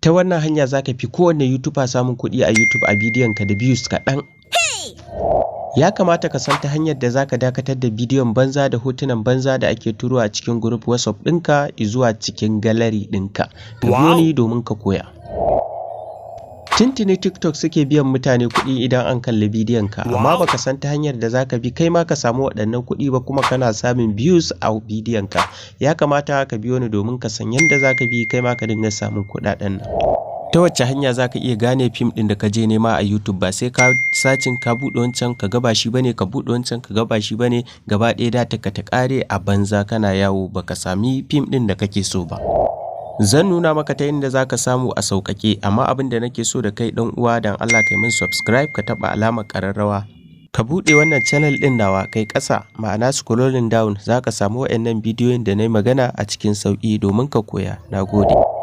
Ta wannan hanya za ka fi kowane YouTuber samun kuɗi a YouTube a bidiyon ka da views kaɗan. Ya kamata ka san ta hanyar da za ka dakatar da bidiyon banza da hotunan banza da ake turo a cikin group WhatsApp ɗinka zuwa cikin gallery ɗinka. Ka biyo ni domin ka koya. Tintini TikTok suke biyan mutane kuɗi idan an kalli bidiyon ka, amma baka san ta hanyar da za ka bi kai ma ka samu waɗannan kuɗi ba kuma kana samun views a bidiyon ka. Ya kamata ka biyo ni domin ka san yadda za ka bi kai ma ka dinga samun kuɗaɗen nan. Ta wacce hanya za ka iya gane fim ɗin da ka je nema a YouTube? Ba sai ka sacin ka buɗe wancan ka gaba shi bane, ka buɗe wancan ka gaba shi bane, gaba ɗaya data ka ta ƙare a banza kana yawo baka sami fim ɗin da kake so ba. Zan nuna maka ta inda za ka samu a sauƙaƙe, amma abin da nake so da kai ɗan uwa dan Allah kai min subscribe ka taɓa alamar ƙararrawa. Ka buɗe wannan channel ɗin nawa kai ƙasa, ma'ana scrolling down za ka samu waɗannan bidiyoyin da na yi magana a cikin sauƙi domin ka koya. Na gode.